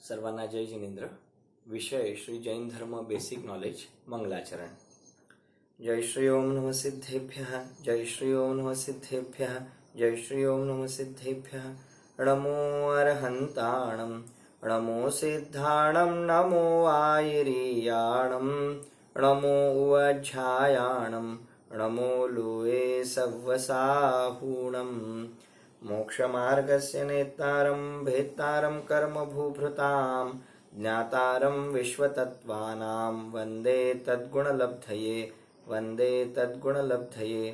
सर्वांना जय जिनेंद्र. विषय श्री जैन धर्म बेसिक नॉलेज मंगलाचरण. जय श्री ओम नमः सिद्धेभ्यः. जय श्री ओम नमः सिद्धेभ्यः. जय श्री ओम नमः सिद्धेभ्यः. नमो अर्हन्ताणं नमो सिद्धाणं नमो आयिरीयाणं नमो उवज्झायाणं नमो लुए सव्वसाहूणं. मोक्षमार्गस्य नेतारं भेत्तारं कर्मभूभृतां ज्ञातारं विश्वतत्त्वानां वन्दे तद्गुणलब्धये वन्दे तद्गुणलब्धये.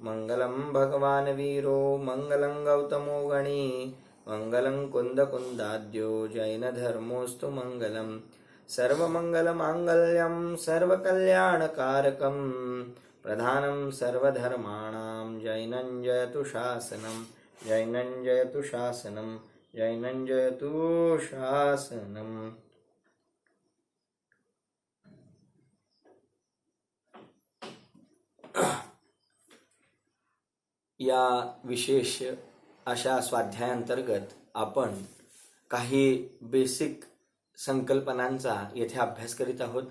मङ्गलं भगवान् वीरो मङ्गलं गौतमो गणी मङ्गलं कुन्दकुन्दाद्यो जैनधर्मोऽस्तु मङ्गलं. सर्वमङ्गलमाङ्गल्यं सर्वकल्याणकारकं प्रधानं सर्वधर्माणां जैनं जयतु शासनं. जैनं जयतु शासनं. जैनं जयतु शासनं. या विशेष अशा स्वाध्यायांतर्गत आपण काही बेसिक संकल्पनांचा येथे अभ्यास करीत आहोत.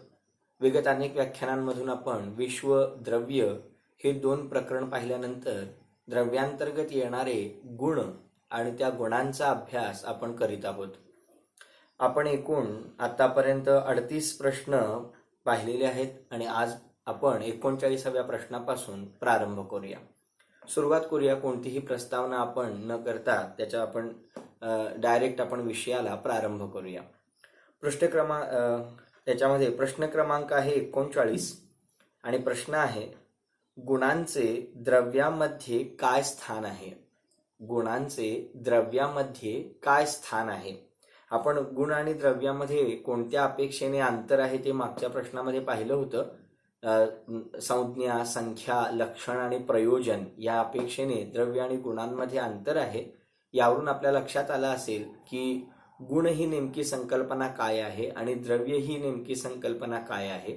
विगत अनेक व्याख्यानांमधून आपण विश्व द्रव्य हे दोन प्रकरण पाहिल्यानंतर द्रव्यांतर्गत येणारे गुण आणि त्या गुणांचा अभ्यास आपण करीत आहोत. आपण एकूण आतापर्यंत 38 प्रश्न पाहिलेले आहेत आणि आज आपण 39व्या प्रश्नापासून प्रारंभ करूया. सुरुवात करूया. कोणतीही प्रस्तावना आपण न करता आपण डायरेक्ट आपण विषयाला प्रारंभ करूया. त्याच्यामध्ये प्रश्न क्रमांक आहे 39 आणि प्रश्न आहे गुणांचे द्रव्यामध्ये काय स्थान आहे. गुणांचे द्रव्यामध्ये काय स्थान आहे. आपण गुण आणि द्रव्यामध्ये कोणत्या अपेक्षेने अंतर आहे ते मागच्या प्रश्नामध्ये पाहिलं होतं. संज्ञा, संख्या, लक्षण आणि प्रयोजन या अपेक्षेने द्रव्य आणि गुणांमध्ये अंतर आहे. यावरून आपल्या लक्षात आलं असेल की गुण ही नेमकी संकल्पना काय आहे आणि द्रव्य ही नेमकी संकल्पना काय आहे.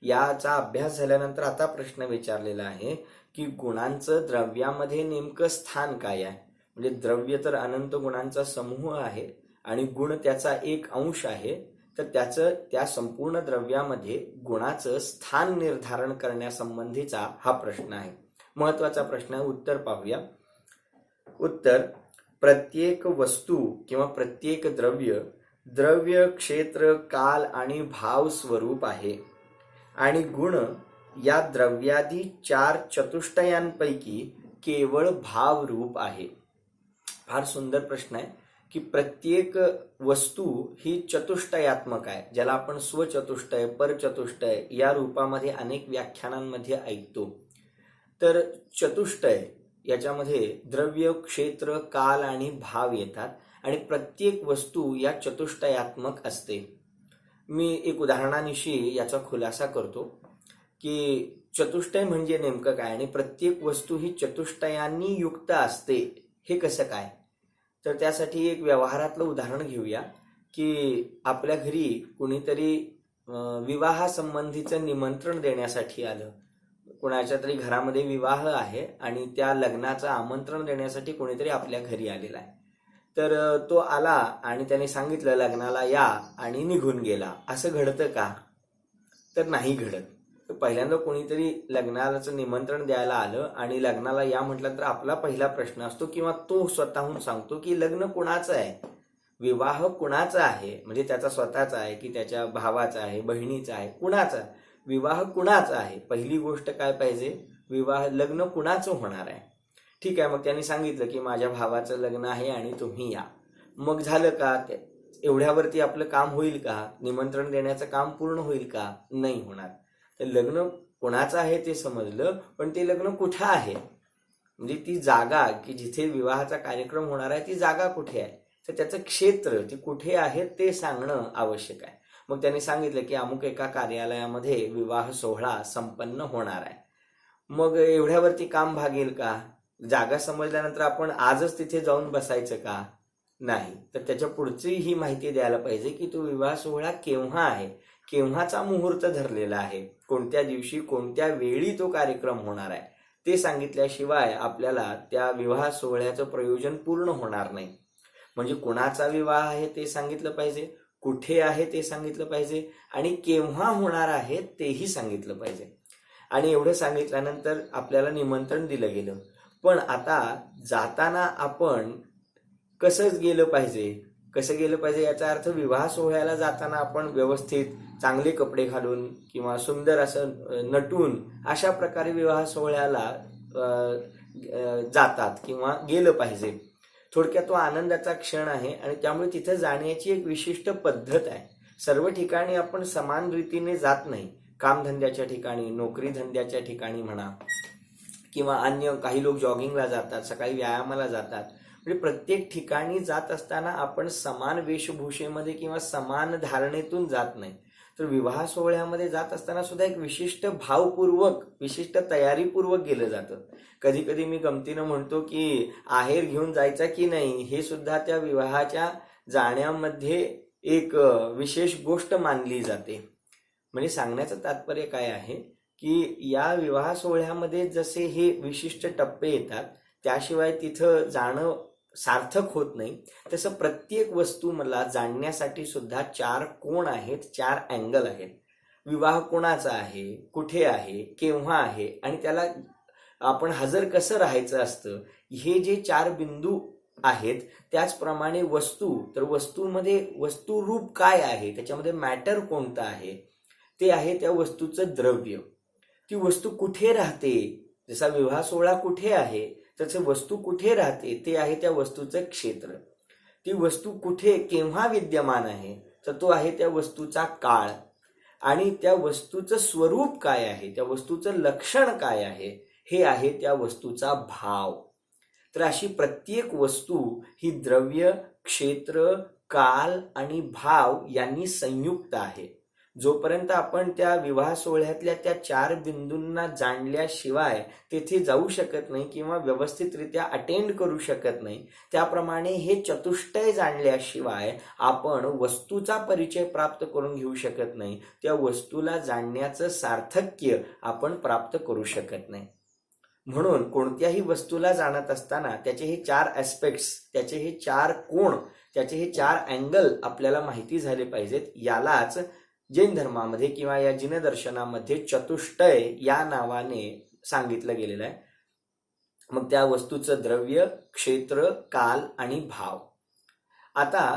याचा अभ्यास झाल्यानंतर आता प्रश्न विचारलेला आहे की गुणांचं द्रव्यामध्ये नेमकं स्थान काय आहे. म्हणजे द्रव्य तर अनंत गुणांचा समूह आहे आणि गुण त्याचा एक अंश आहे. तर त्याचं त्या संपूर्ण द्रव्यामध्ये गुणाचं स्थान निर्धारण करण्यासंबंधीचा हा प्रश्न आहे. महत्वाचा प्रश्न आहे. उत्तर पाहूया. उत्तर: प्रत्येक वस्तू किंवा प्रत्येक द्रव्य क्षेत्र, काल आणि भाव स्वरूप आहे आणि गुण या द्रव्यादी 4 चतुष्टयांपैकी केवळ भाव रूप आहे. फार सुंदर प्रश्न आहे की प्रत्येक वस्तू ही चतुष्टयात्मक आहे, ज्याला आपण स्वचतुष्टय, परचतुष्टय या रूपामध्ये अनेक व्याख्यानांमध्ये ऐकतो. तर चतुष्टय याच्यामध्ये द्रव्य, क्षेत्र, काल आणि भाव येतात आणि प्रत्येक वस्तू या चतुष्टयात्मक असते. मी एक उदाहरणानिशी याचा खुलासा करतो की चतुष्टय म्हणजे नेमकं काय आणि प्रत्येक वस्तू ही चतुष्टयांनी युक्त असते हे कसं काय. तर त्यासाठी एक व्यवहारातलं उदाहरण घेऊया की आपल्या घरी कुणीतरी विवाहासंबंधीचं निमंत्रण देण्यासाठी आलं. कुणाच्या तरी घरामध्ये विवाह आहे आणि त्या लग्नाचं आमंत्रण देण्यासाठी कोणीतरी आपल्या घरी आलेला आहे. तर तो आला आणि त्याने सांगितलं लग्नाला या आणि निघून गेला. असं घडतं का? तर नाही घडत. पहिल्यांदा कोणीतरी लग्नाचं निमंत्रण द्यायला आलं आणि लग्नाला या म्हटलं तर आपला पहिला प्रश्न असतो किंवा तो स्वतःहून सांगतो की लग्न कुणाचं आहे, विवाह कुणाचा आहे. म्हणजे त्याचा स्वतःचा आहे की त्याच्या भावाचा आहे, बहिणीचा आहे, कुणाचा विवाह कुणाचा आहे. पहिली गोष्ट काय पाहिजे, विवाह लग्न कुणाचं होणार आहे. ठीक आहे, मग त्यांनी सांगितलं की माझ्या भावाचं लग्न आहे आणि तुम्ही या. मग झालं का? एवढ्यावरती आपलं काम होईल का? निमंत्रण देण्याचं काम पूर्ण होईल का? नाही होणार. तर लग्न कोणाचं आहे ते समजलं, पण ते लग्न कुठं आहे म्हणजे ती जागा की जिथे विवाहाचा कार्यक्रम होणार आहे ती जागा कुठे आहे, तर त्याचं क्षेत्र ती कुठे आहे ते सांगणं आवश्यक आहे. मग त्यांनी सांगितलं की अमुक एका कार्यालयामध्ये विवाह सोहळा संपन्न होणार आहे. मग एवढ्यावरती काम भागेल का? जागा समजल्यानंतर आपण आजच तिथे जाऊन बसायचं का? नाही. तर त्याच्या पुढची ही माहिती द्यायला पाहिजे की तो विवाह सोहळा केव्हा आहे, केव्हाचा मुहूर्त धरलेला आहे, कोणत्या दिवशी कोणत्या वेळी तो कार्यक्रम होणार आहे ते सांगितल्याशिवाय आपल्याला त्या विवाह सोहळ्याचं प्रयोजन पूर्ण होणार नाही. म्हणजे कुणाचा विवाह आहे ते सांगितलं पाहिजे, कुठे आहे ते सांगितलं पाहिजे आणि केव्हा होणार आहे तेही सांगितलं पाहिजे. आणि एवढं सांगितल्यानंतर आपल्याला निमंत्रण दिलं गेलं. पण आता जाताना आपण कसं गेलं पाहिजे याचा अर्थ विवाह सोहळ्याला जाताना आपण व्यवस्थित चांगले कपडे घालून किंवा सुंदर असं नटून अशा प्रकारे विवाह सोहळ्याला जातात किंवा गेलं पाहिजे. थोडक्यात तो आनंदाचा क्षण आहे आणि त्यामुळे तिथे जाण्याची एक विशिष्ट पद्धत आहे. सर्व ठिकाणी आपण समान रीतीने जात नाही. कामधंद्याच्या ठिकाणी, नोकरी धंद्याच्या ठिकाणी म्हणा किंवा अन्य काही लोक जॉगिंगला जातात, सकाळी व्यायामाला जातात. म्हणजे प्रत्येक ठिकाणी जात असताना आपण समान वेशभूषेमध्ये किंवा समान धारणेतून जात नाही. तर विवाह सोहळ्यामध्ये जात असताना सुद्धा एक विशिष्ट भावपूर्वक, विशिष्ट तयारीपूर्वक गेलं जातं. कधी कधी मी गमतीनं म्हणतो की आहेर घेऊन जायचा की नाही हे सुद्धा त्या विवाहाच्या जाण्यामध्ये एक विशेष गोष्ट मानली जाते. म्हणजे सांगण्याचं तात्पर्य काय आहे की या विवाह सोहळ्यामध्ये जसे हे विशिष्ट टप्पे येतात त्याशिवाय तिथं जाणं सार्थक होत नाही, तसं प्रत्येक वस्तू मला जाणण्यासाठी सुद्धा 4 कोण आहेत, 4 अँगल आहेत. विवाह कोणाचा आहे, कुठे आहे, केव्हा आहे आणि त्याला आपण हजर कसं राहायचं असतं, हे जे 4 बिंदू आहेत. त्याचप्रमाणे वस्तू, तर वस्तूमध्ये वस्तुरूप काय आहे, त्याच्यामध्ये मॅटर कोणतं आहे, ते आहे त्या वस्तूचं द्रव्य. ती वस्तू कुठे राहते, जसा विवाह सोहळा कुठे आहे त्याचं वस्तू कुठे राहते ते आहे त्या वस्तूचं क्षेत्र. ती वस्तू कुठे केव्हा विद्यमान आहे तर तो आहे त्या वस्तूचा काळ. आणि त्या वस्तूचं स्वरूप काय आहे, त्या वस्तूचं लक्षण काय आहे, हे आहे त्या वस्तूचा भाव. तर अशी प्रत्येक वस्तू ही द्रव्य, क्षेत्र, काल आणि भाव यांनी संयुक्त आहे. जोपर्यंत आपण त्या विवाह सोहळ्यातल्या त्या 4 बिंदूंना जाणल्याशिवाय तेथे जाऊ शकत नाही किंवा व्यवस्थितरित्या अटेंड करू शकत नाही, त्याप्रमाणे हे चतुष्टय जाणल्याशिवाय आपण वस्तूचा परिचय प्राप्त करून घेऊ शकत नाही. त्या वस्तूला जाणण्याचं सार्थक्य आपण प्राप्त करू शकत नाही. म्हणून कोणत्याही वस्तूला जाणत असताना त्याचे हे 4 ॲस्पेक्ट्स, त्याचे हे 4 कोण, त्याचे हे 4 अँगल आपल्याला माहिती झाले पाहिजेत. यालाच जैन धर्मामध्ये किंवा या जिनदर्शनामध्ये चतुष्टय या नावाने सांगितलं गेलेलं आहे. मग त्या वस्तूचं द्रव्य, क्षेत्र, काल आणि भाव. आता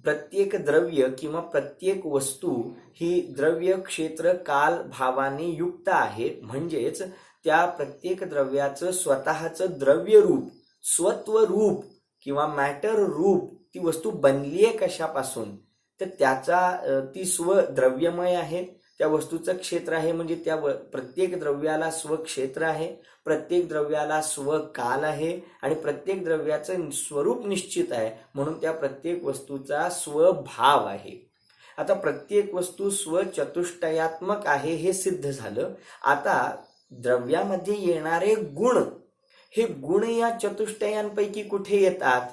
प्रत्येक द्रव्य किंवा प्रत्येक वस्तू ही द्रव्य, क्षेत्र, काल, भावाने युक्त आहे. म्हणजेच त्या प्रत्येक द्रव्याचं स्वतःचं द्रव्य रूप, स्वत्व रूप किंवा मॅटर रूप, ती वस्तू बनली आहे कशापासून, तर त्याचा ती स्वद्रव्यमय आहे. त्या वस्तूचं क्षेत्र आहे म्हणजे त्या प्रत्येक द्रव्याला स्वक्षेत्र आहे, प्रत्येक द्रव्याला स्वकाल आहे आणि प्रत्येक द्रव्याचं स्वरूप निश्चित आहे. म्हणून त्या प्रत्येक वस्तूचा स्वभाव आहे. आता प्रत्येक वस्तू स्वचतुष्टयात्मक आहे हे सिद्ध झालं. आता द्रव्यामध्ये येणारे गुण, हे गुण या चतुष्टयांपैकी कुठे येतात,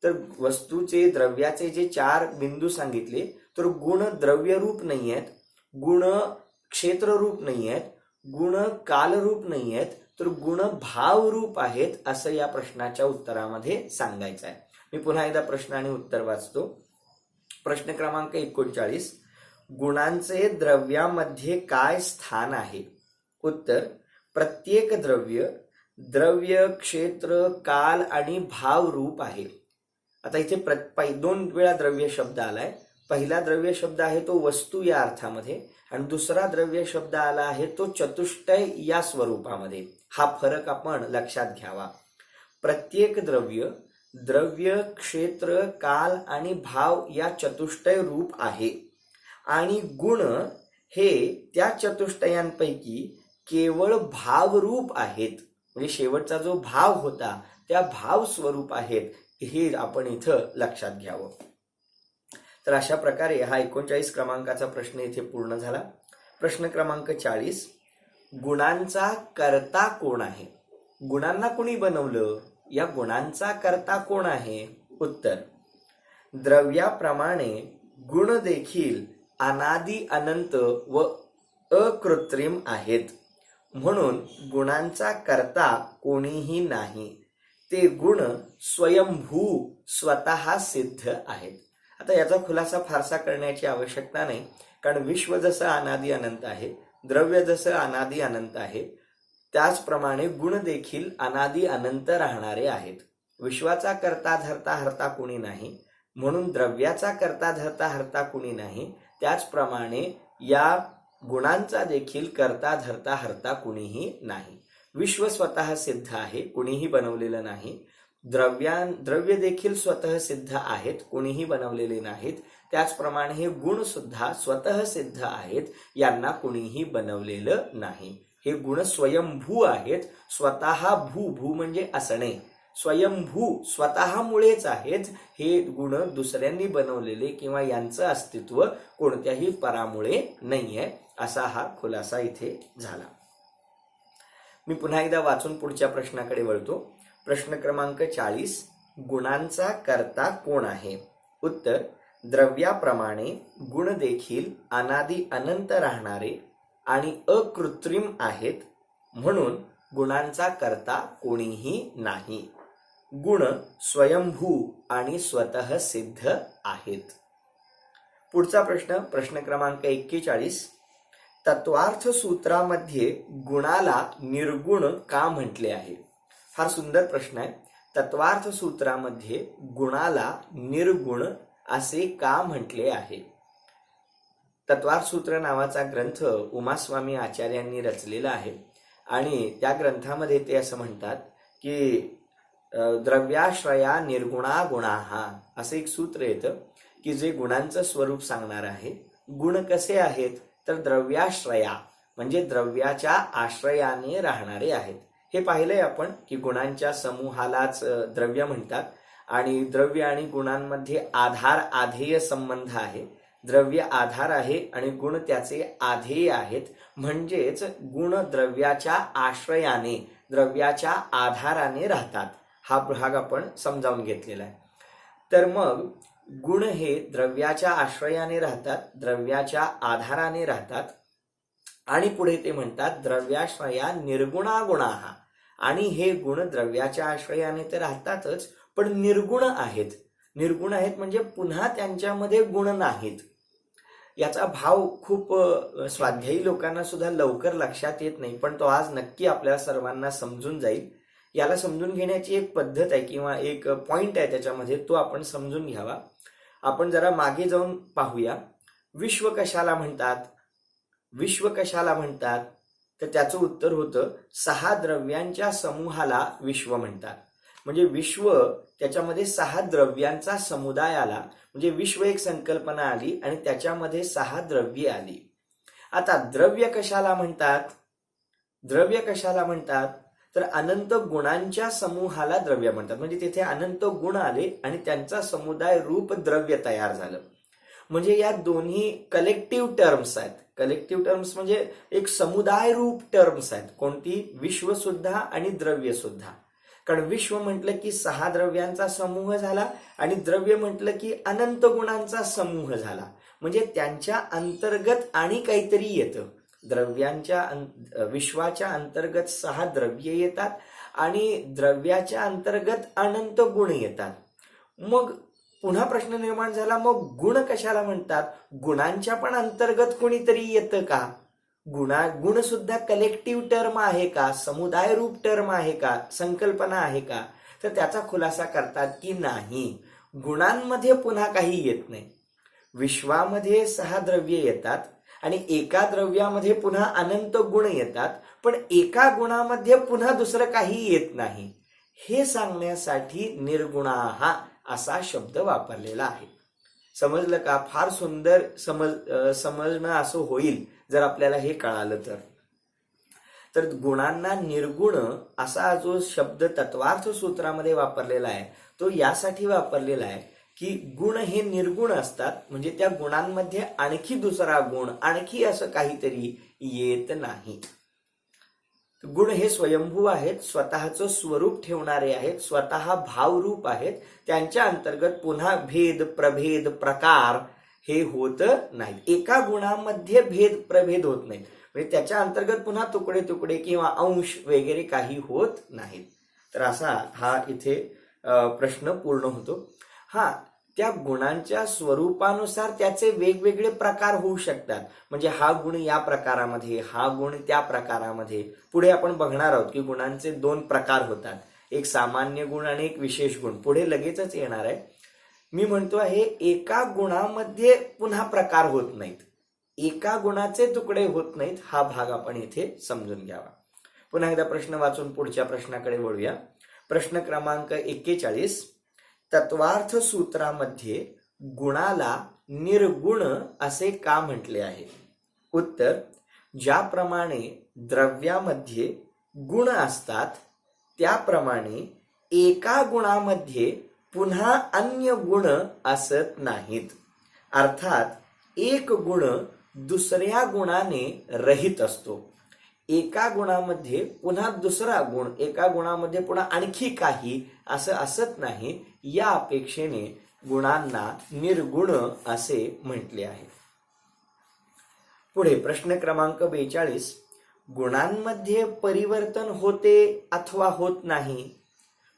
तर वस्तूचे, द्रव्याचे जे 4 बिंदू सांगितले, तर गुण द्रव्यरूप नाही आहेत, गुण क्षेत्ररूप नाही आहेत, गुण कालरूप नाही आहेत, तर गुण भावरूप आहेत, असं या प्रश्नाच्या उत्तरामध्ये सांगायचं आहे. मी पुन्हा एकदा प्रश्न आणि उत्तर वाचतो. प्रश्न क्रमांक 39, गुणांचे द्रव्यामध्ये काय स्थान आहे? उत्तर, प्रत्येक द्रव्य द्रव्य, क्षेत्र, काल आणि भाव रूप आहे. आता इथे 2 वेळा द्रव्य शब्द आलाय. पहिला द्रव्य शब्द आहे तो वस्तू या अर्थामध्ये आणि दुसरा द्रव्य शब्द आला आहे तो चतुष्टय या स्वरूपामध्ये. हा फरक आपण लक्षात घ्यावा. प्रत्येक द्रव्य द्रव्य, क्षेत्र, काल आणि भाव या चतुष्टय रूप आहे आणि गुण हे त्या चतुष्टयांपैकी केवळ भावरूप आहेत. म्हणजे शेवटचा जो भाव होता त्या भाव स्वरूप आहेत, हे आपण इथं लक्षात घ्यावं. तर अशा प्रकारे हा 39 क्रमांकाचा प्रश्न इथे पूर्ण झाला. प्रश्न क्रमांक 40, गुणांचा कर्ता कोण आहे? गुणांना कोणी बनवलं? या गुणांचा कर्ता कोण आहे? उत्तर, द्रव्याप्रमाणे गुण देखील अनादि अनंत व अकृत्रिम आहेत. म्हणून गुणांचा कर्ता कोणीही नाही. ते गुण स्वयंभू स्वतः सिद्ध आहेत. आता याचा खुलासा फारसा करण्याची आवश्यकता नाही, कारण विश्व जसं अनादी अनंत आहे, द्रव्य जसं अनादी अनंत आहे, त्याचप्रमाणे गुण देखील अनादी अनंत राहणारे आहेत. विश्वाचा करता धरता हरता कोणी नाही, म्हणून द्रव्याचा करता धरता हरता कोणी नाही. त्याचप्रमाणे या गुणांचा देखील करता धरता हरता कुणीही नाही. विश्व स्वतः सिद्ध आहे, कुणीही बनवलेलं नाही. द्रव्य देखील स्वतः सिद्ध आहेत, कोणीही बनवलेले नाहीत. त्याचप्रमाणे हे गुण सुद्धा स्वतः सिद्ध आहेत, यांना कोणीही बनवलेलं नाही. हे गुण स्वयंभू आहेत, स्वतः भू म्हणजे असणे, स्वयंभू स्वतःमुळेच आहेत. हे गुण दुसऱ्यांनी बनवलेले किंवा यांचं अस्तित्व कोणत्याही परामुळे नाहीये, असा हा खुलासा इथे झाला. मी पुन्हा एकदा वाचून पुढच्या प्रश्नाकडे वळतो. प्रश्न क्रमांक 40, गुणांचा कर्ता कोण आहे? उत्तर, द्रव्याप्रमाणे गुण देखील अनादी अनंत राहणारे आणि अकृत्रिम आहेत, म्हणून गुणांचा कर्ता कोणीही नाही. गुण स्वयंभू आणि स्वतः सिद्ध आहेत. पुढचा प्रश्न क्रमांक 41, तत्वार्थ सूत्रामध्ये गुणाला निर्गुण का म्हटले आहे? फार सुंदर प्रश्न आहे. तत्वार्थ सूत्रामध्ये गुणाला निर्गुण असे का म्हटले आहे? तत्वार्थ सूत्र नावाचा ग्रंथ उमास्वामी आचार्यांनी रचलेला आहे आणि त्या ग्रंथामध्ये ते असं म्हणतात की द्रव्याश्रया निर्गुणा गुणाहा असं एक सूत्र येतं की जे गुणांचं स्वरूप सांगणार आहे. गुण कसे आहेत? तर द्रव्याश्रया म्हणजे द्रव्याच्या आश्रयाने राहणारे आहेत. हे पाहिलंय आपण की गुणांच्या समूहालाच द्रव्य म्हणतात आणि द्रव्य आणि गुणांमध्ये आधार आधेय संबंध आहे. द्रव्य आधार आहे आणि गुण त्याचे आधेय आहेत, म्हणजेच गुण द्रव्याच्या आश्रयाने द्रव्याच्या आधाराने राहतात. हा भाग आपण समजावून घेतलेला आहे. तर मग गुण हे द्रव्याच्या आश्रयाने राहतात, द्रव्याच्या आधाराने राहतात आणि पुढे ते म्हणतात द्रव्याश्रया निर्गुणा गुणाहा. आणि हे गुण द्रव्याच्या आश्रयाने तर राहतातच, पण निर्गुण आहेत. निर्गुण आहेत म्हणजे पुन्हा त्यांच्यामध्ये गुण नाहीत. याचा भाव खूप स्वाध्यायी लोकांना सुद्धा लवकर लक्षात येत नाही, पण तो आज नक्की आपल्या सर्वांना समजून जाईल. याला समजून घेण्याची एक पद्धत आहे किंवा एक पॉइंट आहे त्याच्यामध्ये, तो आपण समजून घ्यावा. आपण जरा मागे जाऊन पाहूया. विश्व कशाला म्हणतात? विश्व कशाला म्हणतात? तर त्याचं उत्तर होतं 6 द्रव्यांच्या समूहाला विश्व म्हणतात. म्हणजे विश्व त्याच्यामध्ये 6 द्रव्यांचा समुदाय आला, म्हणजे विश्व एक संकल्पना आली आणि त्याच्यामध्ये 6 द्रव्ये आली. आता द्रव्य कशाला म्हणतात? द्रव्य कशाला म्हणतात? तर अनंत गुणांच्या समूहाला द्रव्य म्हणतात. म्हणजे तिथे अनंत गुण आले आणि त्यांचा समुदाय रूप द्रव्य तयार झालं. म्हणजे या दोन्ही कलेक्टिव्ह टर्म्स आहेत. कलेक्टिव्ह टर्म्स म्हणजे एक समुदाय रूप टर्म्स आहेत. कोणती? विश्व सुद्धा आणि द्रव्य सुद्धा. कारण विश्व म्हटलं की 6 द्रव्यांचा समूह झाला आणि द्रव्य म्हटलं की अनंत गुणांचा समूह झाला. म्हणजे त्यांच्या अंतर्गत आणि काहीतरी येतं. विश्वाच्या अंतर्गत 6 द्रव्ये येतात आणि द्रव्याच्या अंतर्गत अनंत गुण येतात. मग पुन्हा प्रश्न निर्माण झाला, मग गुण कशाला म्हणतात? गुणांच्या पण अंतर्गत कोणीतरी येतं का? गुण सुद्धा कलेक्टिव्ह टर्म आहे का? समुदाय रूप टर्म आहे का? संकल्पना आहे का? तर त्याचा खुलासा करतात की नाही, गुणांमध्ये पुन्हा काही येत नाही. विश्वामध्ये 6 द्रव्ये येतात आणि एका द्रव्यामध्ये पुन्हा अनंत गुण येतात, पण एका गुणामध्ये पुन्हा दुसरं काही येत नाही. हे सांगण्यासाठी निर्गुणाहा असा शब्द वापरलेला आहे. समजलं का? फार सुंदर समजणं असं होईल जर आपल्याला हे कळालं तर गुणांना निर्गुण असा जो शब्द तत्वार्थ सूत्रामध्ये वापरलेला आहे तो यासाठी वापरलेला आहे की गुण हे निर्गुण असतात, म्हणजे त्या गुणांमध्ये आणखी दुसरा गुण, आणखी असं काहीतरी येत नाही. गुण हे स्वयंभू आहेत, स्वतःचं स्वरूप ठेवणारे आहेत, स्वतः भावरूप आहेत. त्यांच्या अंतर्गत पुन्हा भेद प्रभेद प्रकार हे होत नाही. एका गुणामध्ये भेद प्रभेद होत नाहीत, म्हणजे त्याच्या अंतर्गत पुन्हा तुकडे तुकडे किंवा अंश वगैरे काही होत नाहीत. तर असा हा इथे प्रश्न पूर्ण होतो. हा, त्या गुणांच्या स्वरूपानुसार त्याचे वेगवेगळे प्रकार होऊ शकतात. म्हणजे हा गुण या प्रकारामध्ये, हा गुण त्या प्रकारामध्ये. पुढे आपण बघणार आहोत की गुणांचे 2 प्रकार होतात, एक सामान्य गुण आणि एक विशेष गुण. पुढे लगेचच येणार आहे. मी म्हणतो आहे एका गुणामध्ये पुन्हा प्रकार होत नाहीत, एका गुणाचे तुकडे होत नाहीत. हा भाग आपण इथे समजून घ्यावा. पुन्हा एकदा प्रश्न वाचून पुढच्या प्रश्नाकडे वळूया. प्रश्न क्रमांक 41. तत्वार्थ सूत्रामध्ये गुणाला निर्गुण असे का म्हटले आहे? उत्तर, ज्याप्रमाणे द्रव्यामध्ये गुण असतात त्याप्रमाणे एका गुणामध्ये पुन्हा अन्य गुण असत नाहीत. अर्थात एक गुण दुसऱ्या गुणाने रहित असतो. एका गुणामध्ये पुन्हा दुसरा गुण, एका गुणामध्ये पुन्हा आणखी काही असं असत नाही. या अपेक्षेने गुणांना निर्गुण असे म्हटले आहे. पुढे प्रश्न क्रमांक 42. गुणांमध्ये परिवर्तन होते अथवा होत नाही?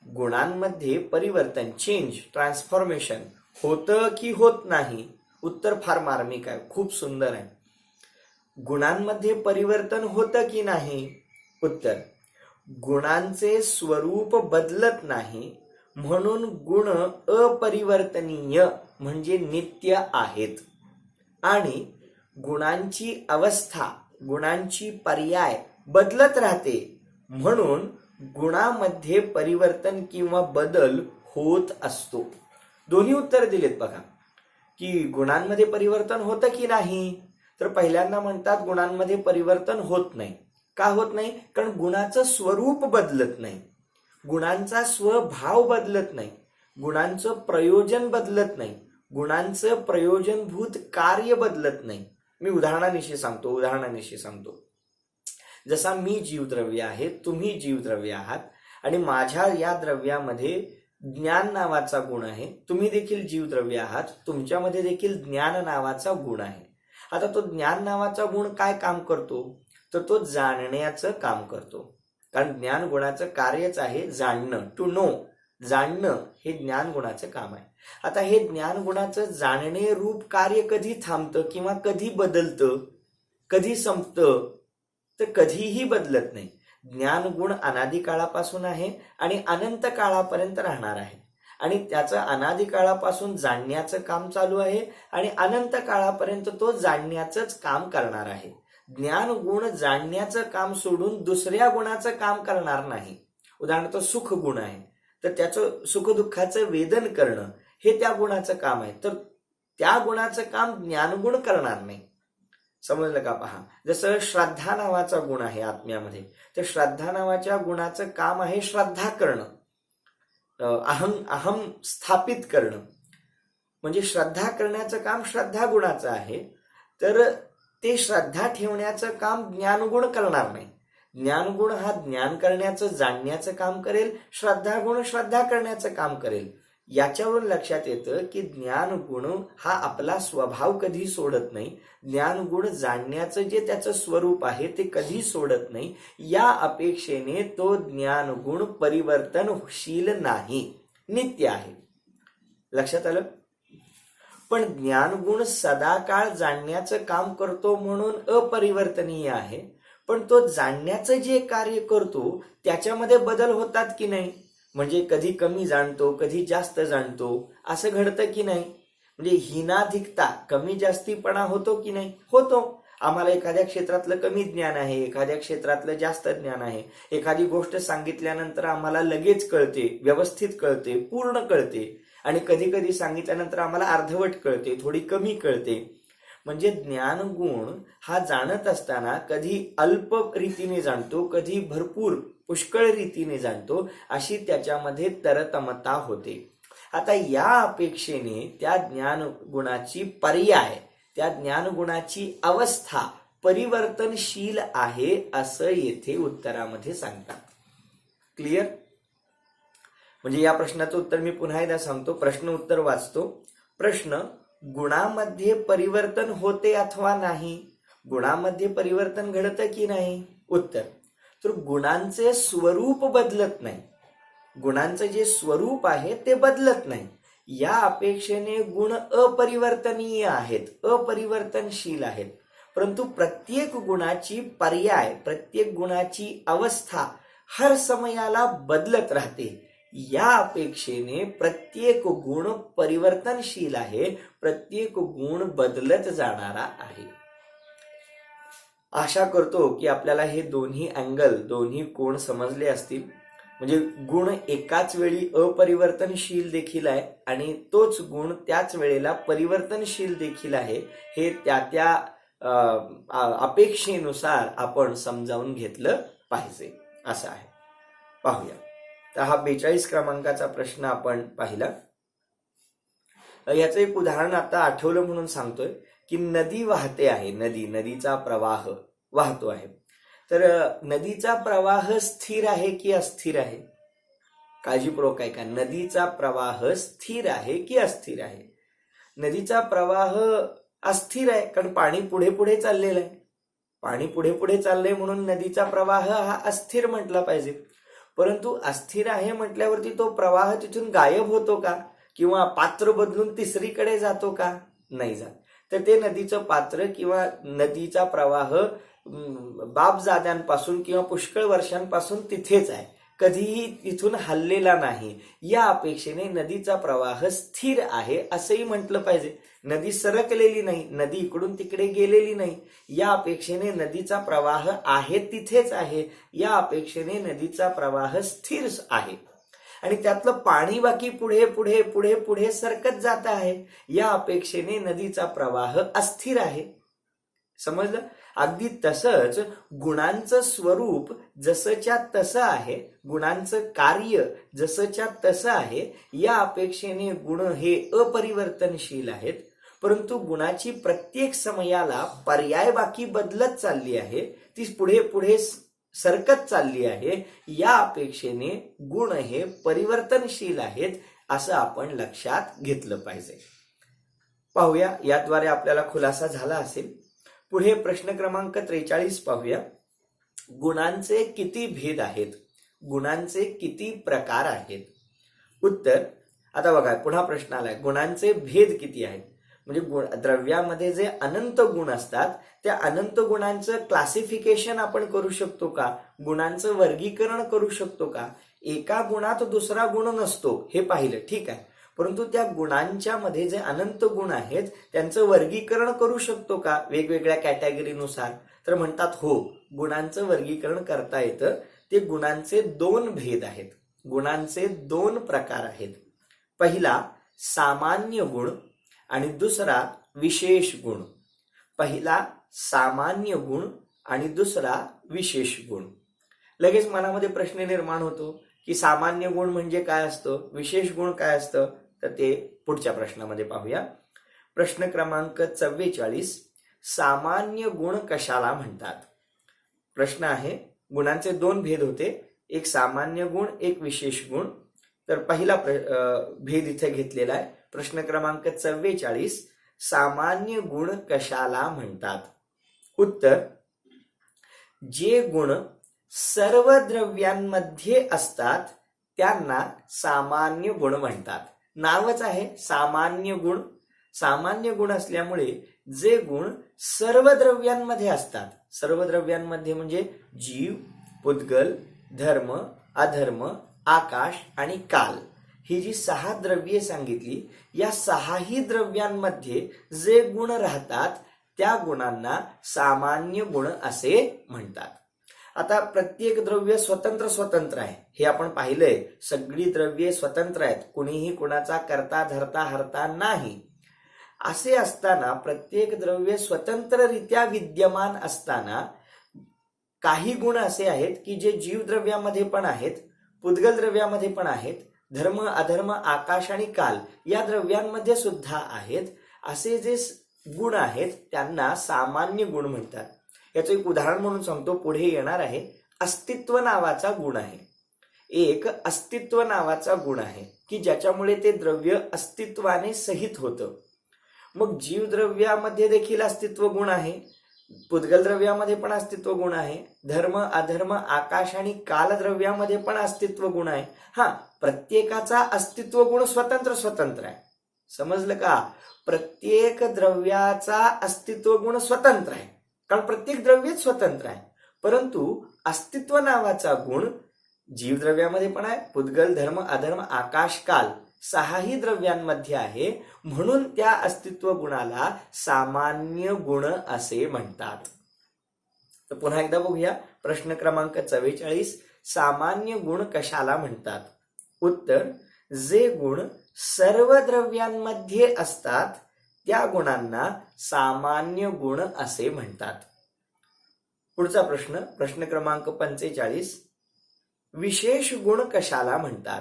गुणांमध्ये परिवर्तन, चेंज, ट्रान्सफॉर्मेशन होतं की होत नाही? उत्तर फार मार्मिक आहे, खूप सुंदर आहे. गुणांमध्ये परिवर्तन होतं की नाही? उत्तर, गुणांचे स्वरूप बदलत नाही म्हणून गुण अपरिवर्तनीय म्हणजे नित्य आहेत. आणि गुणांची अवस्था, गुणांची पर्याय बदलत राहते म्हणून गुणामध्ये परिवर्तन किंवा बदल होत असतो. दोन्ही उत्तर दिलेत बघा, की गुणांमध्ये परिवर्तन होतं की नाही. तर पहिल्यांदा म्हणतात गुणांमध्ये परिवर्तन होत नाही. का होत नाही? कारण गुणाचं स्वरूप बदलत नाही, गुणांचा स्वभाव बदलत नाही, गुणांचं प्रयोजन बदलत नाही, गुणांचं प्रयोजनभूत कार्य बदलत नाही. मी उदाहरणानिशी सांगतो. जसा मी जीवद्रव्य आहे, तुम्ही जीवद्रव्य आहात, आणि माझ्या या द्रव्यामध्ये ज्ञान नावाचा गुण आहे. तुम्ही देखील जीवद्रव्य आहात, तुमच्यामध्ये देखील ज्ञान नावाचा गुण आहे. आता तो ज्ञान नावाचा गुण काय काम करतो? तर तो जाणण्याचं काम करतो. कारण ज्ञान गुणाचं कार्यच आहे जाणणं, टू नो. जाणणं हे ज्ञान गुणाचं काम आहे. आता हे ज्ञान गुणाचं जाणणे रूप कार्य कधी थांबतं किंवा कधी बदलतं, कधी संपतं? तर कधीही बदलत नाही. ज्ञान गुण अनादी काळापासून आहे आणि अनंत काळापर्यंत राहणार आहे. आणि त्याचं अनादी काळापासून जाणण्याचं काम चालू आहे आणि अनंत काळापर्यंत तो जाणण्याचंच काम करणार आहे. ज्ञान गुण जाणण्याचं काम सोडून दुसऱ्या गुणाचं काम करणार नाही. उदाहरणार्थ सुख गुण आहे, तर त्याचं सुखदुःखाचं वेदन करणं हे त्या गुणाचं काम आहे. तर त्या गुणाचं काम ज्ञानगुण करणार नाही. समजलं का? पहा, जसं श्रद्धा नावाचा गुण आहे आत्म्यामध्ये, तर श्रद्धा नावाच्या गुणाचं काम आहे श्रद्धा करणं, अहम स्थापित करणं. म्हणजे श्रद्धा करण्याचं काम श्रद्धा गुणाचं आहे. तर ते श्रद्धा ठेवण्याचं काम ज्ञानगुण करणार नाही. ज्ञानगुण हा ज्ञान करण्याचं, जाणण्याचं काम करेल, श्रद्धा गुण श्रद्धा करण्याचं काम करेल. याच्यावरून लक्षात येतं की ज्ञानगुण हा आपला स्वभाव कधी सोडत नाही. ज्ञानगुण जाणण्याचं जे त्याचं स्वरूप आहे ते कधी सोडत नाही. या अपेक्षेने तो ज्ञानगुण परिवर्तनशील नाही, नित्य आहे. लक्षात आलं? पण ज्ञानगुण सदाकाळ जाणण्याचं काम करतो म्हणून अपरिवर्तनीय आहे. पण तो जाणण्याचं जे कार्य करतो त्याच्यामध्ये बदल होतात की नाही? म्हणजे कधी कमी जाणतो, कधी जास्त जाणतो, असं घडतं की नाही? म्हणजे हीनाधिकता, कमी जास्तीपणा होतो की नाही? होतो. आम्हाला एखाद्या क्षेत्रातलं कमी ज्ञान आहे, एखाद्या क्षेत्रातलं जास्त ज्ञान आहे. एखादी गोष्ट सांगितल्यानंतर आम्हाला लगेच कळते, व्यवस्थित कळते, पूर्ण कळते. आणि कधी कधी सांगितल्यानंतर आम्हाला अर्धवट कळते, थोडी कमी कळते. म्हणजे ज्ञानगुण हा जाणत असताना कधी अल्प रीतीने जाणतो, कधी भरपूर पुष्कळ रीतीने जाणतो. अशी त्याच्यामध्ये तरतमता होते. आता या अपेक्षेने त्या ज्ञानगुणाची पर्याय, त्या ज्ञानगुणाची अवस्था परिवर्तनशील आहे असं येथे उत्तरामध्ये सांगतात. क्लिअर? म्हणजे या प्रश्नाचं उत्तर मी पुन्हा एकदा सांगतो, प्रश्न उत्तर वाचतो. प्रश्न, गुणामध्ये परिवर्तन होते अथवा नाही? गुणामध्ये परिवर्तन घडतं की नाही? उत्तर, तर गुणांचे स्वरूप बदलत नाही. गुणांचं जे स्वरूप आहे ते बदलत नाही. या अपेक्षेने गुण अपरिवर्तनीय आहेत, अपरिवर्तनशील आहेत. परंतु प्रत्येक गुणाची पर्याय, प्रत्येक गुणाची अवस्था हर समयाला बदलत राहते. या अपेक्षेने प्रत्येक गुण परिवर्तनशील आहे, प्रत्येक गुण बदलत जाणारा आहे. आशा करतो की आपल्याला हे दोन्ही अँगल, दोन्ही कोण समजले असतील. म्हणजे गुण एकाच वेळी अपरिवर्तनशील देखील आहे आणि तोच गुण त्याच वेळेला परिवर्तनशील देखील आहे, हे त्या त्या अपेक्षेनुसार आपण समजावून घेतलं पाहिजे असं आहे. पाहूया. तर हा 42 क्रमांकाचा प्रश्न आपण पाहिला. याचं एक उदाहरण आता आठवलं म्हणून सांगतोय की नदी वाहते आहे, नदीचा प्रवाह वाहतो आहे. तर नदीचा प्रवाह स्थिर आहे की अस्थिर आहे? काळजीपूर्वक ऐका. नदीचा प्रवाह स्थिर आहे की अस्थिर आहे? नदीचा प्रवाह अस्थिर आहे, कारण पाणी पुढे पुढे चाललेलं आहे. पाणी पुढे पुढे चाललंय म्हणून नदीचा प्रवाह हा अस्थिर म्हटला पाहिजे. परंतु अस्थिर आहे म्हटल्यावरती तो प्रवाह तिथून गायब होतो का, किंवा पात्र बदलून तिसरीकडे जातो का? नाही जात. तर ते नदीचं पात्र किंवा नदीचा प्रवाह बापजाद्यांपासून किंवा पुष्कळ वर्षांपासून तिथेच आहे, कधीही तिथून हललेला नाही. या अपेक्षेने नदीचा प्रवाह स्थिर आहे असंही म्हटलं पाहिजे. नदी सरकलेली नाही, नदी इकडून तिकडे गेलेली नाही. या अपेक्षेने नदीचा प्रवाह आहे तिथेच आहे. या अपेक्षेने नदीचा प्रवाह स्थिर आहे आणि त्यातलं पाणी बाकी पुढे पुढे पुढे पुढे सरकत जात आहे. या अपेक्षेने नदीचा प्रवाह अस्थिर आहे. समजलं? अगदी तसंच गुणांचं स्वरूप जसंच्या तसं आहे, गुणांचं कार्य जसंच्या तसं आहे. या अपेक्षेने गुण हे अपरिवर्तनशील आहेत, परंतु गुणाची प्रत्येक समयाला पर्याय बाकी बदलत चालली आहे, ती पुढे पुढे सरकत चालली आहे. या अपेक्षेने गुण हे परिवर्तनशील आहेत असं आपण लक्षात घेतलं पाहिजे. पाहूया, याद्वारे आपल्याला खुलासा झाला असेल. पुढे प्रश्न क्रमांक 43 पाहूया. गुणांचे किती भेद आहेत? गुणांचे किती प्रकार आहेत? उत्तर. आता बघा, पुन्हा प्रश्न आलाय, गुणांचे भेद किती आहेत? म्हणजे द्रव्यामध्ये जे अनंत गुण असतात त्या अनंत गुणांचं क्लासिफिकेशन आपण करू शकतो का? गुणांचं वर्गीकरण करू शकतो का? एका गुणात दुसरा गुण नसतो हे पाहिलं, ठीक आहे. परंतु त्या गुणांच्या मध्ये जे अनंत गुण आहेत त्यांचं वर्गीकरण करू शकतो का वेगवेगळ्या कॅटेगरीनुसार? तर म्हणतात हो, गुणांचं वर्गीकरण करता येतं. ते गुणांचे 2 भेद आहेत, गुणांचे 2 प्रकार आहेत. पहिला सामान्य गुण आणि दुसरा विशेष गुण. पहिला सामान्य गुण आणि दुसरा विशेष गुण. लगेच मनामध्ये प्रश्न निर्माण होतो की सामान्य गुण म्हणजे काय असतं, विशेष गुण काय असतं? तर ते पुढच्या प्रश्नामध्ये पाहूया. प्रश्न क्रमांक 44. सामान्य गुण कशाला म्हणतात? प्रश्न आहे, गुणांचे 2 भेद होते, एक सामान्य गुण, एक विशेष गुण. तर पहिला भेद इथे घेतलेला आहे. प्रश्न क्रमांक 44. सामान्य गुण कशाला म्हणतात? उत्तर. जे गुण सर्व द्रव्यांमध्ये असतात त्यांना सामान्य गुण म्हणतात. नावच आहे सामान्य गुण. सामान्य गुण असल्यामुळे जे गुण सर्व द्रव्यांमध्ये असतात, सर्व द्रव्यांमध्ये म्हणजे जीव, पुद्गल, धर्म, अधर्म, आकाश आणि काल, ही जी 6 द्रव्ये सांगितली, या 6ही द्रव्यांमध्ये जे गुण राहतात त्या गुणांना सामान्य गुण असे म्हणतात. आता प्रत्येक द्रव्य स्वतंत्र आहे हे आपण पाहिलंय. सगळी द्रव्ये स्वतंत्र आहेत, कुणीही कुणाचा करता धरता हरता नाही. असे असताना प्रत्येक द्रव्य स्वतंत्ररित्या विद्यमान असताना काही गुण असे आहेत की जे जीव द्रव्यामध्ये पण आहेत, पुद्गल द्रव्यामध्ये पण आहेत, धर्म, अधर्म, आकाश आणि काल या द्रव्यांमध्ये सुद्धा आहेत. असे जे गुण आहेत त्यांना सामान्य गुण म्हणतात. याचं एक उदाहरण म्हणून सांगतो, पुढे येणार आहे. अस्तित्व नावाचा गुण आहे. एक अस्तित्व नावाचा गुण आहे की ज्याच्यामुळे ते द्रव्य अस्तित्वाने सहित होतं. मग जीव द्रव्यामध्ये देखील अस्तित्व गुण आहे, पुद्गल द्रव्यामध्ये पण अस्तित्व गुण आहे, धर्म अधर्म आकाश आणि काल द्रव्यामध्ये पण अस्तित्व गुण आहे. प्रत्येकाचा अस्तित्व गुण स्वतंत्र स्वतंत्र आहे. समजलं का? प्रत्येक द्रव्याचा अस्तित्व गुण स्वतंत्र आहे, कारण प्रत्येक द्रव्यच स्वतंत्र आहे. परंतु अस्तित्व नावाचा गुण जीवद्रव्यामध्ये पण आहे, पुद्गल धर्म अधर्म आकाश काल 6ही द्रव्यांमध्ये आहे. म्हणून त्या अस्तित्व गुणाला सामान्य गुण असे म्हणतात. तर पुन्हा एकदा बघूया प्रश्न क्रमांक 44. सामान्य गुण कशाला म्हणतात? उत्तर, जे गुण सर्व द्रव्यांमध्ये असतात त्या गुणांना सामान्य गुण असे म्हणतात. पुढचा प्रश्न, प्रश्न क्रमांक 45. विशेष गुण कशाला म्हणतात?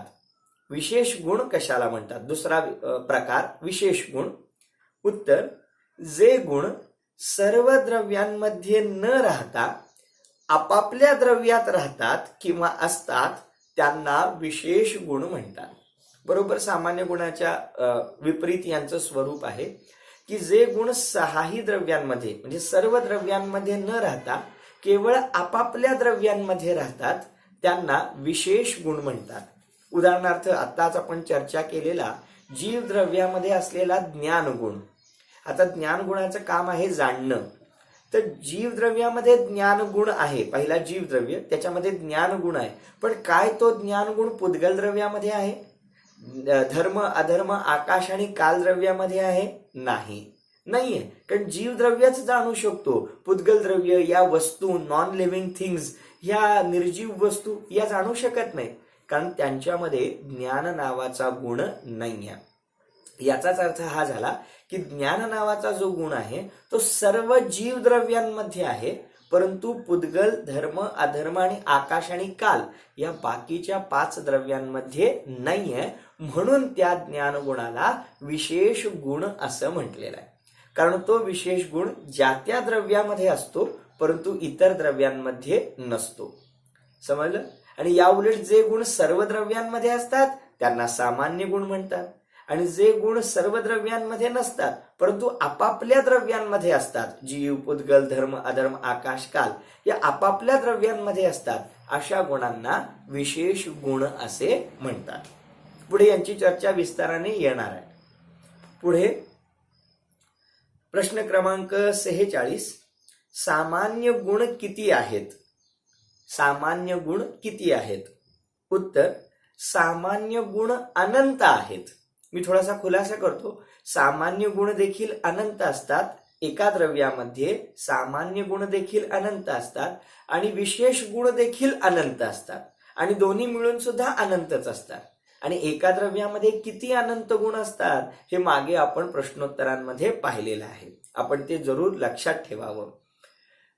विशेष गुण कशाला म्हणतात? दुसरा प्रकार, विशेष गुण. उत्तर, जे गुण सर्व द्रव्यांमध्ये न राहता आपापल्या द्रव्यात राहतात किंवा असतात त्यांना विशेष गुण म्हणतात. बरोबर, सामान्य गुणाच्या विपरीत यांचं स्वरूप आहे की जे गुण 6ही द्रव्यांमध्ये म्हणजे सर्व द्रव्यांमध्ये न राहता केवळ आपापल्या द्रव्यांमध्ये राहतात त्यांना विशेष गुण म्हणतात. उदाहरणार्थ, आताच आपण चर्चा केलेला जीव द्रव्यामध्ये असलेला ज्ञान गुण. आता ज्ञान गुणाचं काम आहे जाणणं. तर जीव द्रव्यामध्ये ज्ञान गुण आहे, पहिला जीव द्रव्य त्याच्यामध्ये ज्ञान गुण आहे. पण काय तो ज्ञान गुण पुद्गल द्रव्यामध्ये आहे? धर्म अधर्म आकाश आणि काल द्रव्यामध्ये आहे? नाहीये. कारण जीव द्रव्यच जाणू शकतो. पुद्गल द्रव्य या वस्तू, नॉन लिव्हिंग थिंग्स, ह्या निर्जीव वस्तू या जाणू शकत नाही, कारण त्यांच्यामध्ये ज्ञान नावाचा गुण नाहीये. याचाच अर्थ हा झाला की ज्ञान नावाचा जो गुण आहे तो सर्व जीव द्रव्यांमध्ये आहे, परंतु पुद्गल धर्म अधर्म आणि आकाश आणि काल या बाकीच्या 5 द्रव्यांमध्ये नाहीये. म्हणून त्या ज्ञान गुणाला विशेष गुण असं म्हटलेलं आहे, कारण तो विशेष गुण ज्या त्या द्रव्यामध्ये असतो परंतु इतर द्रव्यांमध्ये नसतो. समजलं? आणि या उलट जे गुण सर्व द्रव्यांमध्ये असतात त्यांना सामान्य गुण म्हणतात, आणि जे गुण सर्व द्रव्यांमध्ये नसतात परंतु आपापल्या द्रव्यांमध्ये असतात, जीव पुद्गल धर्म अधर्म आकाश काल या आपापल्या द्रव्यांमध्ये असतात, अशा गुणांना विशेष गुण असे म्हणतात. पुढे यांची चर्चा विस्ताराने येणार आहे. पुढे प्रश्न क्रमांक 46. सामान्य गुण किती आहेत? सामान्य गुण किती आहेत? उत्तर, सामान्य गुण अनंत आहेत. मी थोडासा खुलासा करतो. सामान्य गुण देखील अनंत असतात. एका द्रव्यामध्ये सामान्य गुण देखील अनंत असतात आणि विशेष गुण देखील अनंत असतात, आणि दोन्ही मिळून सुद्धा अनंतच असतात. आणि एका द्रव्यामध्ये किती अनंत गुण असतात हे मागे आपण प्रश्नोत्तरांमध्ये पाहिलेलं आहे. आपण ते जरूर लक्षात ठेवावं.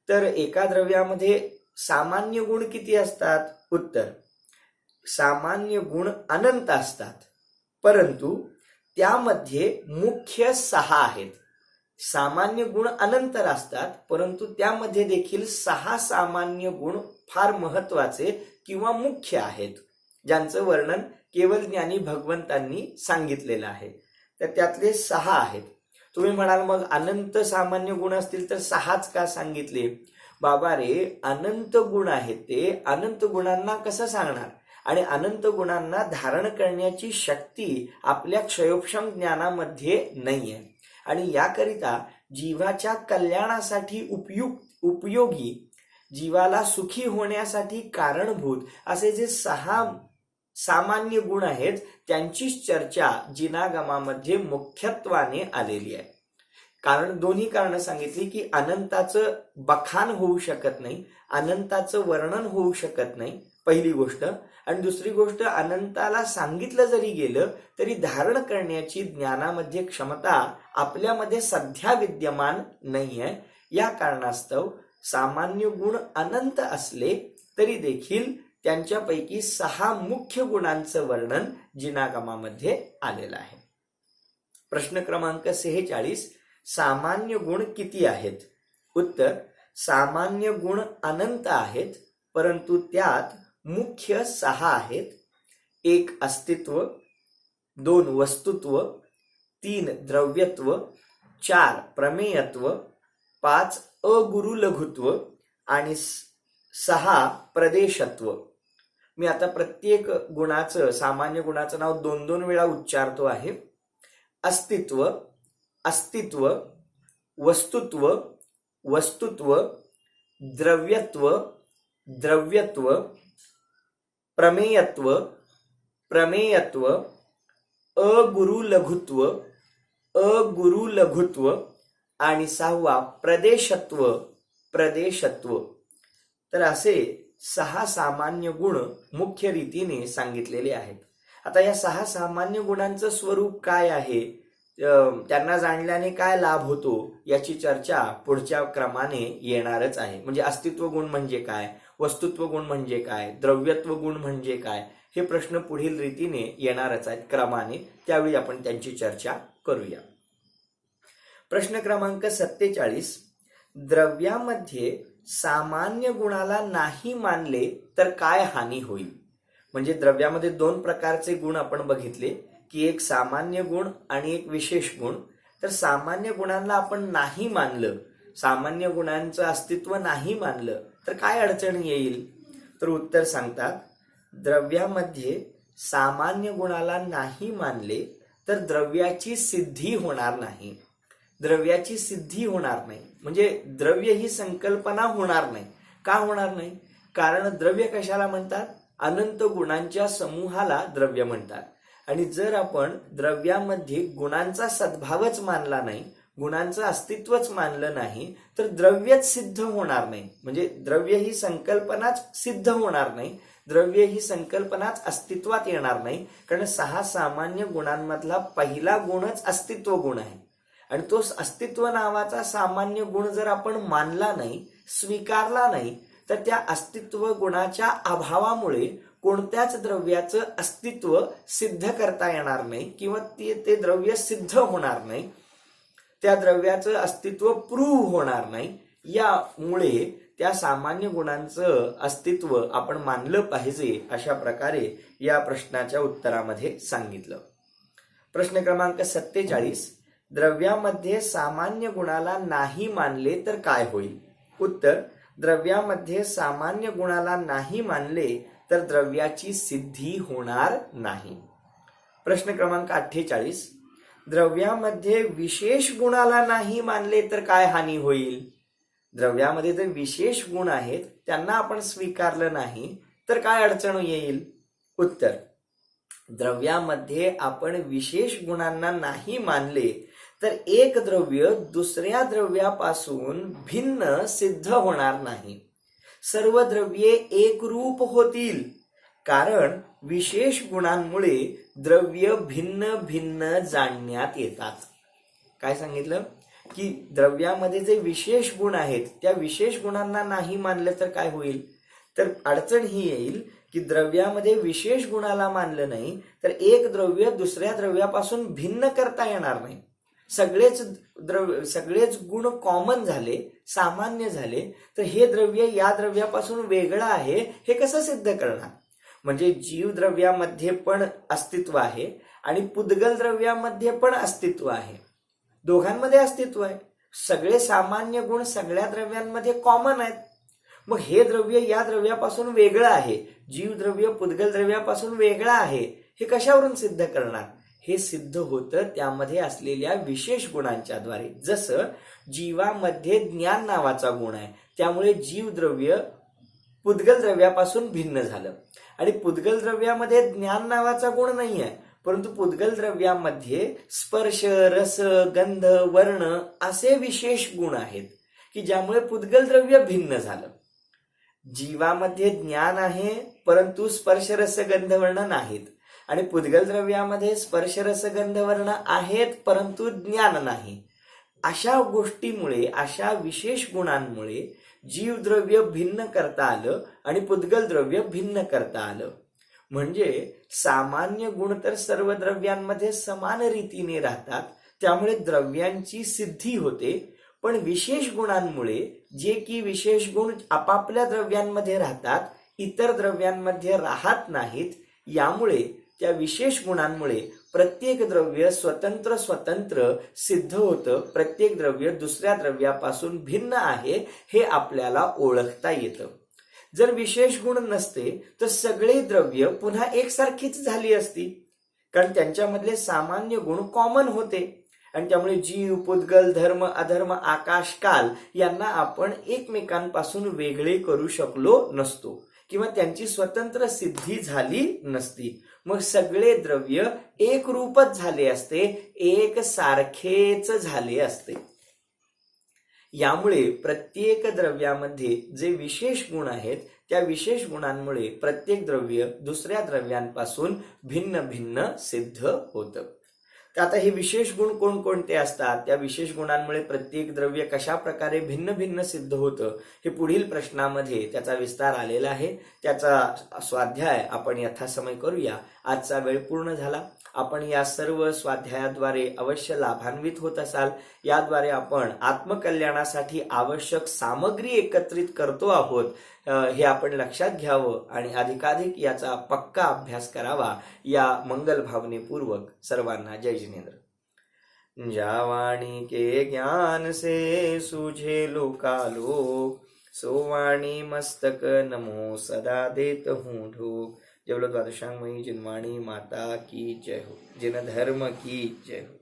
तर एका द्रव्यामध्ये सामान्य गुण किती असतात? उत्तर, सामान्य गुण अनंत असतात, परंतु त्यामध्ये मुख्य 6 आहेत. सामान्य गुण अनंत असतात, परंतु त्यामध्ये देखील 6 सामान्य गुण फार महत्वाचे किंवा मुख्य आहेत, ज्यांचं वर्णन केवळ ज्ञानी भगवंतांनी सांगितलेलं आहे. तर त्यातले 6 आहेत. तुम्ही म्हणाल मग अनंत सामान्य गुण असतील तर 6च का सांगितले? बाबा रे, अनंत गुण आहेत ते अनंत गुणांना कसं सांगणार? आणि अनंत गुणांना धारण करण्याची शक्ती आपल्या क्षयोक्षम ज्ञानामध्ये नाहीये. आणि याकरिता जीवाच्या कल्याणासाठी उपयोगी, जीवाला सुखी होण्यासाठी कारणभूत असे जे 6 सामान्य गुण आहेत त्यांचीच चर्चा जिनागमामध्ये मुख्यत्वाने आलेली आहे. कारण दोन्ही कारणं सांगितली की अनंताचं बखान होऊ शकत नाही, अनंताचं वर्णन होऊ शकत नाही, पहिली गोष्ट. आणि दुसरी गोष्ट, अनंताला सांगितलं जरी गेलं तरी धारण करण्याची ज्ञानामध्ये क्षमता आपल्यामध्ये सध्या विद्यमान नाहीये. या कारणास्तव सामान्य गुण अनंत असले तरी देखील त्यांच्यापैकी 6 मुख्य गुणांचं वर्णन जिनागमामध्ये आलेलं आहे. प्रश्न क्रमांक 46. सामान्य गुण किती आहेत? उत्तर, सामान्य गुण अनंत आहेत, परंतु त्यात मुख्य 6 आहेत. 1 अस्तित्व, 2 वस्तुत्व, 3 द्रव्यत्व, 4 प्रमेयत्व, 5 अगुरु लघुत्व आणि 6 प्रदेशत्व. मी आता प्रत्येक गुणाचं, सामान्य गुणाचं नाव 2-2 वेळा उच्चारतो आहे. अस्तित्व, अस्तित्व, वस्तुत्व, वस्तुत्व, द्रव्यत्व, द्रव्यत्व, प्रमेयत्व, प्रमेयत्व, अगुरु लघुत्व, अगुरु लघुत्व आणि 6 प्रदेशत्व, प्रदेशत्व. तर असे 6 सामान्य गुण मुख्य रीतीने सांगितलेले आहेत. आता या 6 सामान्य गुणांचं स्वरूप काय आहे, त्यांना जाणल्याने काय लाभ होतो, याची चर्चा पुढच्या क्रमाने येणारच आहे. म्हणजे अस्तित्व गुण म्हणजे काय, वस्तुत्व गुण म्हणजे काय, द्रव्यत्व गुण म्हणजे काय, हे प्रश्न पुढील रीतीने येणारच आहेत क्रमाने. त्यावेळी आपण त्यांची चर्चा करूया. प्रश्न क्रमांक 47. द्रव्यामध्ये सामान्य गुणाला नाही मानले तर काय हानी होईल. म्हणजे द्रव्यामध्ये 2 प्रकारचे गुण आपण बघितले की एक सामान्य गुण आणि एक विशेष गुण. तर सामान्य गुणांना आपण नाही मानलं, सामान्य गुणांचं अस्तित्व नाही मानलं तर काय अडचण येईल. तर उत्तर सांगतात, द्रव्यामध्ये सामान्य गुणाला नाही मानले तर द्रव्याची सिद्धी होणार नाही. द्रव्याची सिद्धी होणार नाही म्हणजे द्रव्य ही संकल्पना होणार नाही. का होणार नाही, कारण द्रव्य कशाला म्हणतात, अनंत गुणांच्या समूहाला द्रव्य म्हणतात. आणि जर आपण द्रव्यामध्ये गुणांचा सद्भावच मानला नाही, गुणांचं अस्तित्वच मानलं नाही तर द्रव्यच सिद्ध होणार नाही. म्हणजे द्रव्य ही संकल्पनाच सिद्ध होणार नाही, द्रव्य ही संकल्पनाच अस्तित्वात येणार नाही. कारण 6 सामान्य गुणांमधला पहिला गुणच अस्तित्व गुण आहे. आणि तो अस्तित्व नावाचा सामान्य गुण जर आपण मानला नाही, स्वीकारला नाही, तर त्या अस्तित्व गुणाच्या अभावामुळे कोणत्याच द्रव्याचं अस्तित्व सिद्ध करता येणार नाही किंवा ते द्रव्य सिद्ध होणार नाही, त्या द्रव्याचं अस्तित्व प्रूव्ह होणार नाही. यामुळे त्या सामान्य गुणांचं अस्तित्व आपण मानलं पाहिजे, अशा प्रकारे या प्रश्नाच्या उत्तरामध्ये सांगितलं. प्रश्न क्रमांक 47. द्रव्यामध्ये सामान्य गुणाला नाही मानले तर काय होईल. उत्तर, द्रव्यामध्ये सामान्य गुणाला नाही मानले तर द्रव्याची सिद्धी होणार नाही. प्रश्न क्रमांक 48. द्रव्यामध्ये विशेष गुणाला नाही मानले तर काय हानी होईल. द्रव्यामध्ये जे विशेष गुण आहेत त्यांना आपण स्वीकारलं नाही तर काय अडचण येईल. उत्तर, द्रव्यामध्ये आपण विशेष गुणांना नाही मानले तर एक द्रव्य दुसऱ्या द्रव्यापासून भिन्न सिद्ध होणार नाही. सर्व द्रव्ये एकरूप होतील, कारण विशेष गुणांमुळे द्रव्य भिन्न भिन्न जाणण्यात येतात. काय सांगितलं की द्रव्यामध्ये जे विशेष गुण आहेत त्या विशेष गुणांना नाही मानलं तर काय होईल. तर अडचण ही येईल की द्रव्यामध्ये विशेष गुणाला मानलं नाही तर एक द्रव्य दुसऱ्या द्रव्यापासून भिन्न करता येणार नाही. सगळेच गुण कॉमन झाले, सामान्य झाले, तर हे द्रव्य या द्रव्यापासून वेगळं आहे हे कसं सिद्ध करणार. म्हणजे जीव द्रव्यामध्ये पण अस्तित्व आहे आणि पुद्गल द्रव्यामध्ये पण अस्तित्व आहे, दोघांमध्ये अस्तित्व आहे. सगळे सामान्य गुण सगळ्या द्रव्यांमध्ये कॉमन आहेत. मग हे द्रव्य या द्रव्यापासून वेगळं आहे, जीव द्रव्य पुद्गल द्रव्यापासून वेगळं आहे, हे कशावरून सिद्ध करणार. हे सिद्ध होतं त्यामध्ये असलेल्या विशेष गुणांच्या द्वारे. जसं जीवामध्ये ज्ञान नावाचा गुण आहे, त्यामुळे जीव द्रव्य पुद्गल द्रव्यापासून भिन्न झालं. आणि पुद्गल द्रव्यामध्ये ज्ञान नावाचा गुण नाही आहे, परंतु पुद्गल द्रव्यामध्ये स्पर्श, रस, गंध, वर्ण असे विशेष गुण आहेत की ज्यामुळे पुद्गल द्रव्य भिन्न झालं. जीवामध्ये ज्ञान आहे परंतु स्पर्श, रस, गंध, वर्ण नाहीत, आणि पुद्गल द्रव्यामध्ये स्पर्श, रस, गंध, वर्ण आहेत परंतु ज्ञान नाही. अशा गोष्टीमुळे, अशा विशेष गुणांमुळे जीव द्रव्य भिन्न करता आलं आणि पुद्गल द्रव्य भिन्न करता आलं. म्हणजे सामान्य गुण तर सर्व द्रव्यांमध्ये समान रीतीने राहतात, त्यामुळे द्रव्यांची सिद्धी होते. पण विशेष गुणांमुळे जे की विशेष गुण आपापल्या द्रव्यांमध्ये राहतात, इतर द्रव्यांमध्ये राहत नाहीत, यामुळे त्या विशेष गुणांमुळे प्रत्येक द्रव्य स्वतंत्र स्वतंत्र सिद्ध होतं, प्रत्येक द्रव्य दुसऱ्या द्रव्यापासून भिन्न आहे हे आपल्याला ओळखता येतं. जर विशेष गुण नसते तर सगळे द्रव्य पुन्हा एकसारखीच झाली असती, कारण त्यांच्यामधले सामान्य गुण कॉमन होते आणि त्यामुळे जीव, पुद्गल, धर्म, अधर्म, आकाश, काल यांना आपण एकमेकांपासून वेगळे करू शकलो नसतो किंवा त्यांची स्वतंत्र सिद्धी झाली नसती. मग सगळे द्रव्य एक रूपच झाले असते, एक सारखेच झाले असते. यामुळे प्रत्येक द्रव्यामध्ये जे विशेष गुण आहेत त्या विशेष गुणांमुळे प्रत्येक द्रव्य दुसऱ्या द्रव्यांपासून भिन्न भिन्न सिद्ध होतं. तर आता हे विशेष गुण कोणकोणते असतात, त्या विशेष गुणांमुळे प्रत्येक द्रव्य कशा प्रकारे भिन्न भिन्न सिद्ध होतं हे पुढील प्रश्नामध्ये त्याचा विस्तार आलेला आहे. त्याचा स्वाध्याय आपण यथासमय करूया. आजचा वेळ पूर्ण झाला. आपण या सर्व स्वाध्यायाद्वारे अवश्य लाभान्वित होत असाल. याद्वारे आपण आत्मकल्याणासाठी आवश्यक सामग्री एकत्रित करतो आहोत हे आपण लक्षात घ्यावं आणि अधिकाधिक याचा पक्का अभ्यास करावा या मंगल भावनेपूर्वक सर्वांना जय जिनेंद्र. जावाणी के ज्ञान से सूझे लोकालोक, सोवाणी मस्तक नमो सदा देत हूँ ढोक. जय बोलो द्वादशांगमयी जिनवाणी माता की जय हो, जिन धर्म की जय हो.